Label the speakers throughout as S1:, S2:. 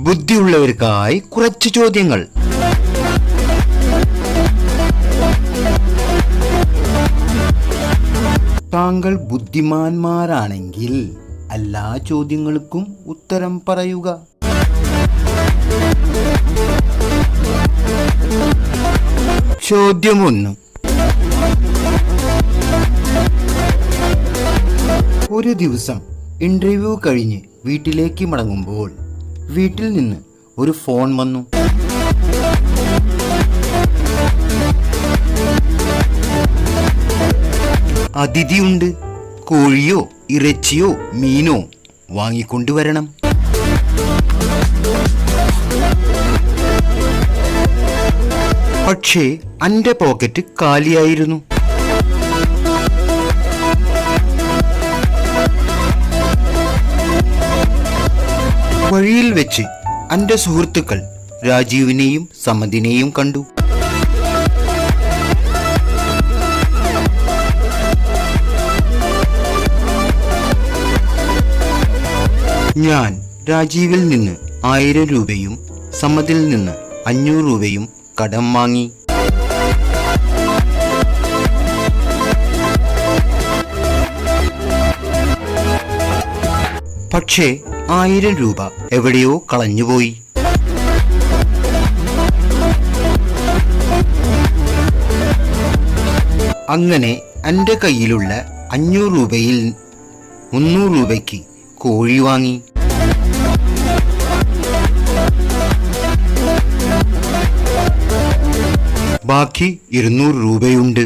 S1: ബുദ്ധിയുള്ളവർക്കായി കുറച്ച് ചോദ്യങ്ങൾ. താങ്കൾ ബുദ്ധിമാന്മാരാണെങ്കിൽ എല്ലാ ചോദ്യങ്ങൾക്കും ഉത്തരം പറയുക. ചോദ്യം 1. ഒരു ദിവസം ഇന്റർവ്യൂ കഴിഞ്ഞ് വീട്ടിലേക്ക് മടങ്ങുമ്പോൾ വീട്ടിൽ നിന്ന് ഒരു ഫോൺ വന്നു. അതിഥിയുണ്ട്, കോഴിയോ ഇറച്ചിയോ മീനോ വാങ്ങിക്കൊണ്ടുവരണം. പക്ഷേ എൻ്റെ പോക്കറ്റ് കാലിയായിരുന്നു. വഴിയിൽ വെച്ച് എൻ്റെ സുഹൃത്തുക്കൾ രാജീവിനെയും സമദിനെയും കണ്ടു. ഞാൻ രാജീവിൽ നിന്ന് 1000 രൂപയും സമദിൽ നിന്ന് 500 രൂപയും കടം വാങ്ങി. പക്ഷേ 1000 രൂപ എവിടെയോ കളഞ്ഞുപോയി. അങ്ങനെ എൻ്റെ കയ്യിലുള്ള 500 രൂപയിൽ 300 രൂപയ്ക്ക് കോഴി വാങ്ങി. ബാക്കി 200 രൂപയുണ്ട്.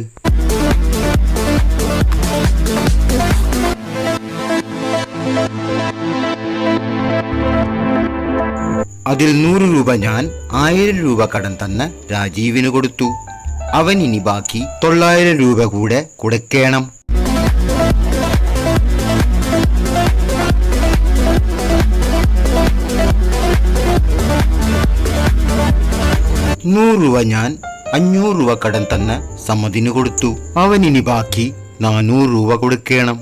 S1: അതിൽ 100 രൂപ ഞാൻ 1000 രൂപ കടം തന്ന രാജീവിന് കൊടുത്തു. അവൻ ഇനി ബാക്കി 900 രൂപ കൂടെ കൊടുക്കണം. രൂപ ഞാൻ 500 രൂപ കടം തന്ന സമദിന് കൊടുത്തു. അവൻ ഇനി ബാക്കി 400 രൂപ കൊടുക്കണം.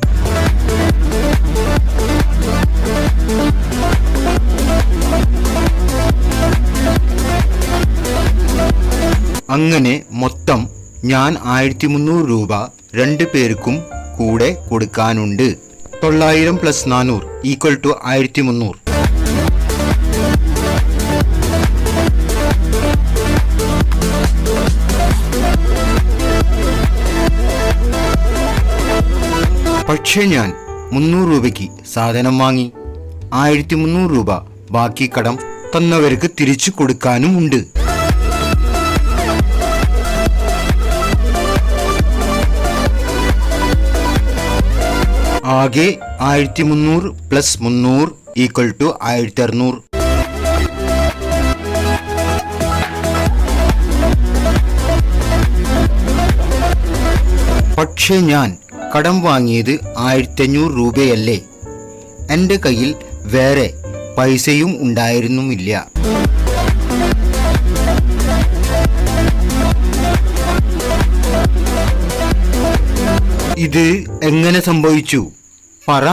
S1: അങ്ങനെ മൊത്തം ഞാൻ 1300 രൂപ 2 പേർക്കും കൂടെ കൊടുക്കാനുണ്ട്. 900 + 400 = 1300. പക്ഷേ ഞാൻ 300 രൂപയ്ക്ക് സാധനം വാങ്ങി. 1300 രൂപ ബാക്കി കടം തന്നവർക്ക് തിരിച്ചു കൊടുക്കാനും ഉണ്ട്. ആകെ 1300 + 300 = 1600. പക്ഷേ ഞാൻ കടം വാങ്ങിയത് 1500 രൂപയല്ലേ. എൻ്റെ കയ്യിൽ വേറെ പൈസയും ഉണ്ടായിരുന്നുമില്ല. ഇത് എങ്ങനെ സംഭവിച്ചു? പറ.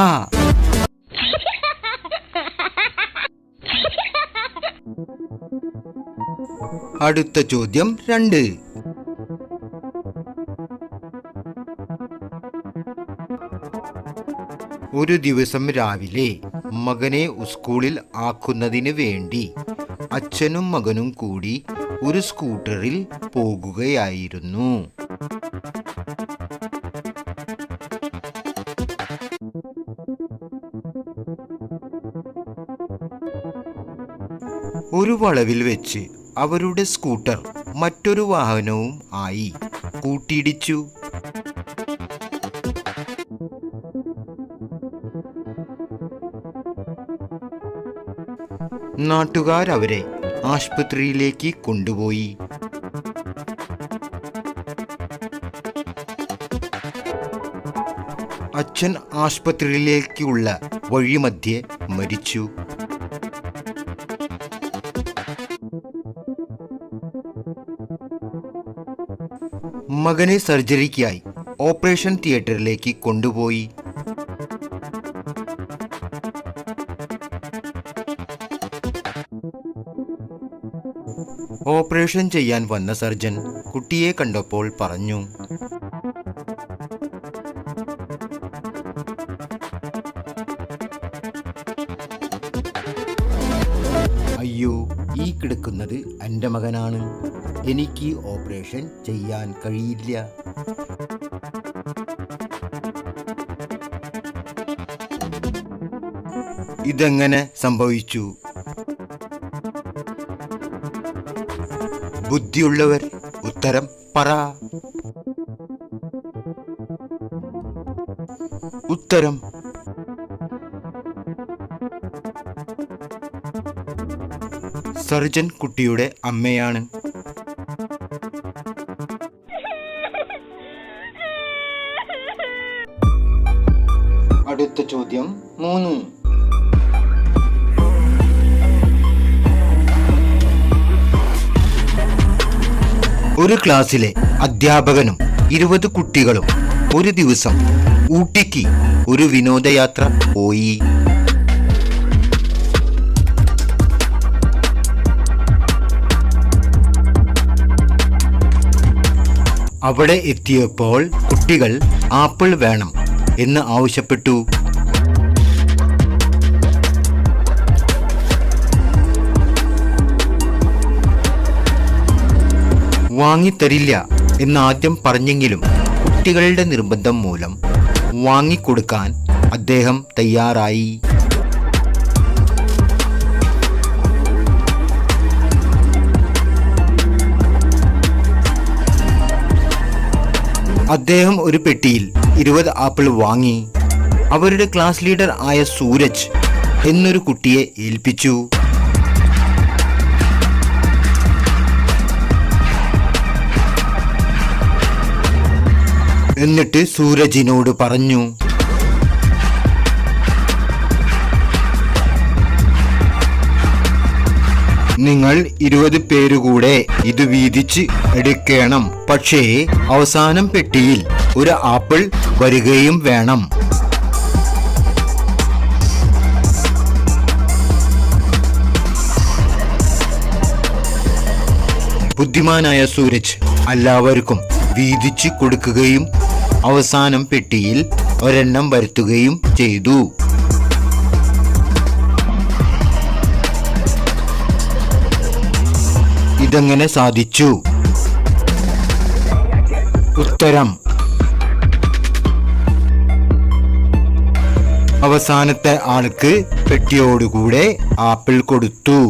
S1: അടുത്ത ചോദ്യം 2. ഒരു ദിവസം രാവിലെ മകനെ സ്കൂളിൽ ആക്കുന്നതിന് വേണ്ടി അച്ഛനും മകനും കൂടി ഒരു സ്കൂട്ടറിൽ പോകുകയായിരുന്നു. ഒരു വളവിൽ വെച്ച് അവരുടെ സ്കൂട്ടർ മറ്റൊരു വാഹനവും ആയി കൂട്ടിയിടിച്ചു. നാട്ടുകാരവരെ ആശുപത്രിയിലേക്ക് കൊണ്ടുപോയി. അച്ഛൻ ആശുപത്രിയിലേക്കുള്ള വഴിമധ്യേ മരിച്ചു. മകനെ സർജറിക്കായി ഓപ്പറേഷൻ തിയേറ്ററിലേക്ക് കൊണ്ടുപോയി. ഓപ്പറേഷൻ ചെയ്യാൻ വന്ന സർജൻ കുട്ടിയെ കണ്ടപ്പോൾ പറഞ്ഞു, അയ്യോ, ഈ കിടക്കുന്നത് എൻ്റെ മകനാണ്. എനിക്ക് ഓപ്പറേഷൻ ചെയ്യാൻ കഴിയില്ല. ഇതെങ്ങനെ സംഭവിച്ചു? ബുദ്ധിയുള്ളവർ ഉത്തരം പറ. ഉത്തരം സർജൻ കുട്ടിയുടെ അമ്മയാണ്. അടുത്ത ചോദ്യം 3. ഒരു ക്ലാസ്സിലെ അധ്യാപകനും 20 കുട്ടികളും ഒരു ദിവസം ഊട്ടിക്ക് ഒരു വിനോദയാത്ര പോയി. അവിടെ എത്തിയപ്പോൾ കുട്ടികൾ ആപ്പിൾ വേണം എന്ന് ആവശ്യപ്പെട്ടു. വാങ്ങിത്തരില്ല എന്നാദ്യം പറഞ്ഞെങ്കിലും കുട്ടികളുടെ നിർബന്ധം മൂലം വാങ്ങിക്കൊടുക്കാൻ അദ്ദേഹം തയ്യാറായി. അദ്ദേഹം ഒരു പെട്ടിയിൽ 20 ആപ്പിൾ വാങ്ങി അവരുടെ ക്ലാസ് ലീഡർ ആയ സൂരജ് എന്നൊരു കുട്ടിയെ ഏൽപ്പിച്ചു. എന്നിട്ട് സൂരജിനോട് പറഞ്ഞു, നിങ്ങൾ 20 പേരുകൂടെ ഇത് വീതിച്ച് എടുക്കണം. പക്ഷേ അവസാനം പെട്ടിയിൽ ഒരു ആപ്പിൾ വരികയും വേണം. ബുദ്ധിമാനായ സൂരജ് എല്ലാവർക്കും വീതിച്ച് കൊടുക്കുകയും അവസാനം പെട്ടിയിൽ ഒരെണ്ണം വരുത്തുകയും ചെയ്തു. ഇതെങ്ങനെ സാധിച്ചു? ഉത്തരം അവസാനത്തെ ആൾക്ക് പെട്ടിയോടുകൂടെ ആപ്പിൾ കൊടുത്തു.